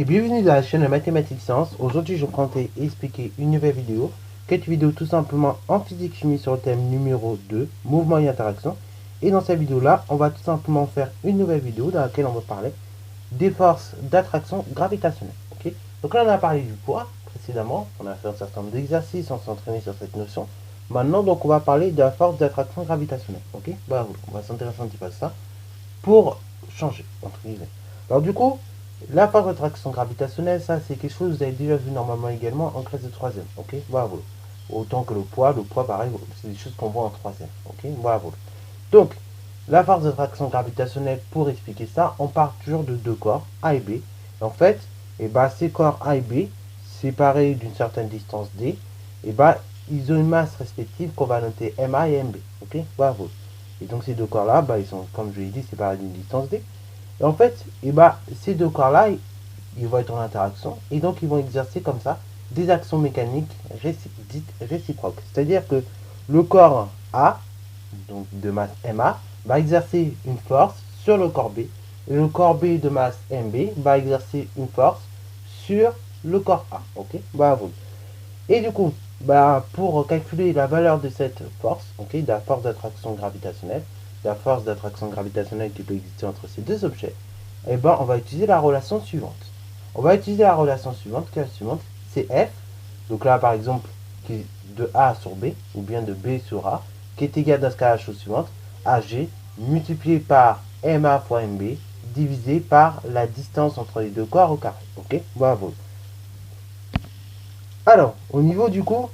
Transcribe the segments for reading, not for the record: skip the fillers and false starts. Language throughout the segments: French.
Et bienvenue dans la chaîne Mathématiques Sciences. Aujourd'hui, je vais compter expliquer une nouvelle vidéo. Cette vidéo tout simplement en physique-chimie sur le thème numéro 2, mouvement et interaction. Et dans cette vidéo-là, on va tout simplement faire une nouvelle vidéo dans laquelle on va parler des forces d'attraction gravitationnelle. Ok. Donc là, on a parlé du poids précédemment. On a fait un certain nombre d'exercices, on s'est entraîné sur cette notion. Maintenant, donc, on va parler de la force d'attraction gravitationnelle. Ok. Bah, on va s'intéresser un petit peu à ça pour changer, entre guillemets. Alors du coup, la force d'attraction gravitationnelle, ça c'est quelque chose que vous avez déjà vu normalement également en classe de troisième. Ok, bravo. Autant que le poids pareil, c'est des choses qu'on voit en troisième. Ok, bravo. Donc, la force d'attraction gravitationnelle, pour expliquer ça, on part toujours de deux corps, A et B. Et en fait, ces corps A et B, séparés d'une certaine distance D, ils ont une masse respective qu'on va noter MA et MB. Ok, bravo. Et donc ces deux corps-là, ils sont, comme je l'ai dit, séparés d'une distance D. Et en fait, ces deux corps-là, ils vont être en interaction. Et donc, ils vont exercer comme ça des actions mécaniques dites réciproques. C'est-à-dire que le corps A, donc de masse MA, va exercer une force sur le corps B. Et le corps B de masse MB va exercer une force sur le corps A. Ok, bravo. Et du coup, pour calculer la valeur de cette force, de la force d'attraction gravitationnelle, qui peut exister entre ces deux objets, on va utiliser la relation suivante. On va utiliser la relation suivante, qui est la suivante, c'est F, donc là par exemple, qui est de A sur B, ou bien de B sur A, qui est égal dans ce cas à la chose suivante, AG, multiplié par MA fois MB, divisé par la distance entre les deux corps au carré. Ok, bravo. Alors, au niveau du coup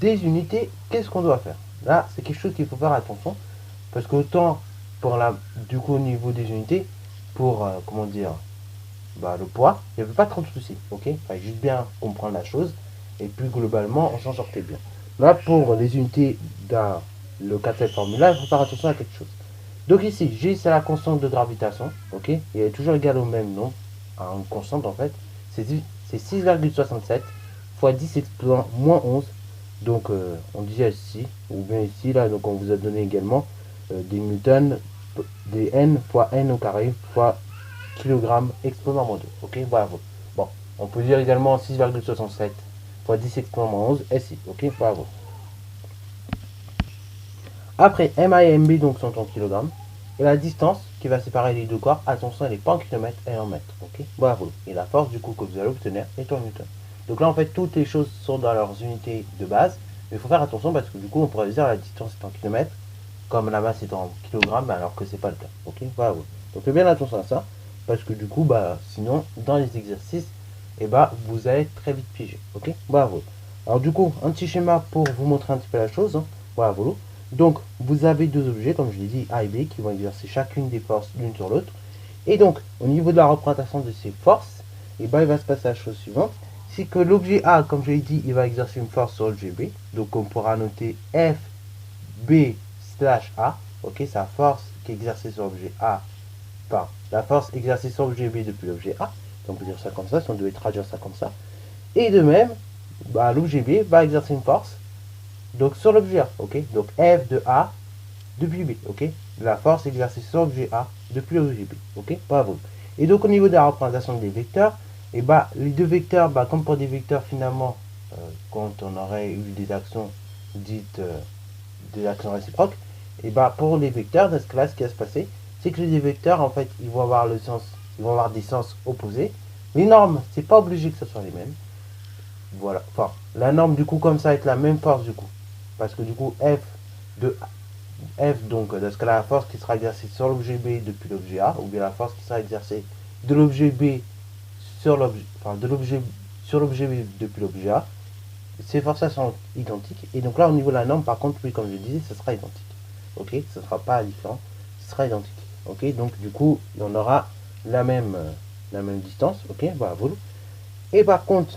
des unités, qu'est-ce qu'on doit faire? Là, c'est quelque chose qu'il faut faire attention, parce qu'autant pour au niveau des unités, pour le poids, il n'y avait pas trop de soucis, ok? Il fallait juste bien comprendre la chose, et puis globalement, on s'en sortait bien. Là, pour les unités dans le cas de cette formule-là, il faut faire attention à quelque chose. Donc ici, G, c'est la constante de gravitation, ok? Et elle est toujours égale au même nombre, à une constante en fait, c'est 6,67 fois 10 exposant moins 11. Donc on disait ici, ou bien ici, là, donc on vous a donné également des newtons, des n fois n au carré fois kilogramme exposant moins 2. Ok, bravo. Bon, on peut dire également 6,67 fois 10 exposant moins 11, SI. Ok, bravo. Après, MA et MB donc sont en kilogrammes. Et la distance qui va séparer les deux corps, attention, elle n'est pas en kilomètres, elle est en mètres. Ok, bravo. Et la force du coup que vous allez obtenir est en newton. Donc là, en fait, toutes les choses sont dans leurs unités de base. Mais il faut faire attention parce que du coup, on pourrait dire la distance est en kilomètres, comme la masse est en kilogrammes, alors que c'est pas le cas. Ok, bravo. Donc faites bien attention à ça, parce que du coup, sinon, dans les exercices, vous allez être très vite piégé. Ok, bravo. Alors du coup, un petit schéma pour vous montrer un petit peu la chose. Hein. Bravo. Donc, vous avez deux objets, comme je l'ai dit, A et B, qui vont exercer chacune des forces l'une sur l'autre. Et donc, au niveau de la représentation de ces forces, il va se passer la chose suivante. C'est que l'objet A, comme je l'ai dit, il va exercer une force sur l'objet B. Donc, on pourra noter FB slash A. Ok, sa force qui est exercée sur l'objet A par la force exercée sur l'objet B depuis l'objet A. Donc, on peut dire ça comme ça, si on devait traduire ça comme ça. Et de même, l'objet B va exercer une force donc sur l'objet A, ok? Donc F de A depuis B, ok? La force exercée sur l'objet A depuis l'objet B, ok? Bravo. Et donc au niveau de la représentation des vecteurs, les deux vecteurs, comme pour des vecteurs finalement, quand on aurait eu des actions dites des actions réciproques, pour les vecteurs, dans ce cas-là, ce qui va se passer, c'est que les vecteurs, en fait, ils vont avoir des sens opposés. Les normes, c'est pas obligé que ce soit les mêmes. Voilà. Enfin, la norme du coup comme ça va être la même force du coup. Parce que du coup F donc dans ce cas la force qui sera exercée sur l'objet B depuis l'objet A, ou bien la force qui sera exercée de l'objet B sur l'objet, sur l'objet B depuis l'objet A, ces forces sont identiques. Et donc là au niveau de la norme par contre, oui, comme je disais, ce sera identique. Ok, ce ne sera pas différent, ce sera identique. Ok, donc du coup on aura la même distance. Ok, voilà. Et par contre,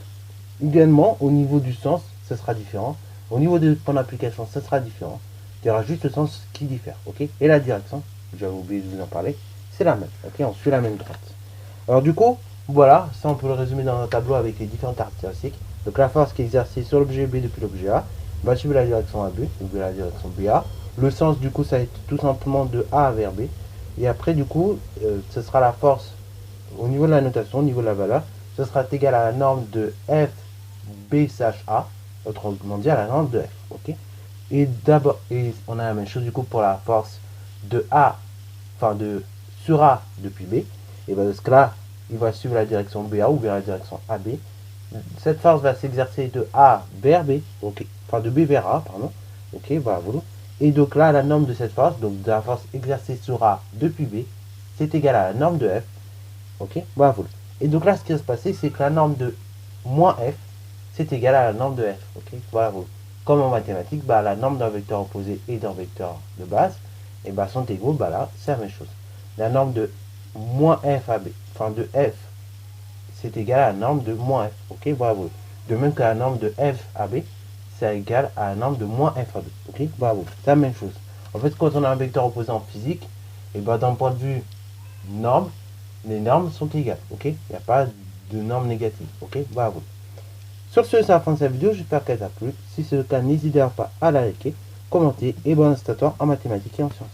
idéalement, au niveau du sens, ce sera différent. Au niveau de ton application, ce sera différent. Il y aura juste le sens qui diffère. Ok. Et la direction, j'avais oublié de vous en parler, c'est la même. Ok. On suit la même droite. Alors du coup, voilà, ça on peut le résumer dans un tableau avec les différentes caractéristiques. Donc la force qui est exercée sur l'objet B depuis l'objet A va suivre la direction AB, ou la direction BA. Le sens du coup, ça va être tout simplement de A vers B. Et après du coup, ce sera la force au niveau de la notation, au niveau de la valeur, ce sera égal à la norme de f b/a, autrement dit à la norme de f. Ok. Et d'abord, on a la même chose du coup pour la force de A, enfin de sur A depuis B. Et bien de ce cas-là, il va suivre la direction BA ou bien la direction AB. Cette force va s'exercer de A vers B, ok, enfin de B vers A, pardon. Ok, voilà. Et donc là, la norme de cette force, donc de la force exercée sur A depuis B, c'est égal à la norme de F. Ok, voilà. Et donc là, ce qui va se passer, c'est que la norme de moins F, c'est égal à la norme de F. Ok, voilà. Comme en mathématiques, bah, la norme d'un vecteur opposé et d'un vecteur de base, et bah, sont égaux, bah là, c'est la même chose. La norme de moins F à B, enfin de F, c'est égal à la norme de moins F. Ok, bravo. De même que la norme de F à B, c'est égal à la norme de moins F à B. Ok, bravo. C'est la même chose. En fait, quand on a un vecteur opposé en physique, et ben d'un point de vue norme, les normes sont égales. Ok, il n'y a pas de normes négatives. Ok, bravo. Sur ce, c'est la fin de cette vidéo. J'espère qu'elle t'a plu. Si c'est le cas, n'hésitez pas à la liker, commenter et bon incitatoire en mathématiques et en sciences.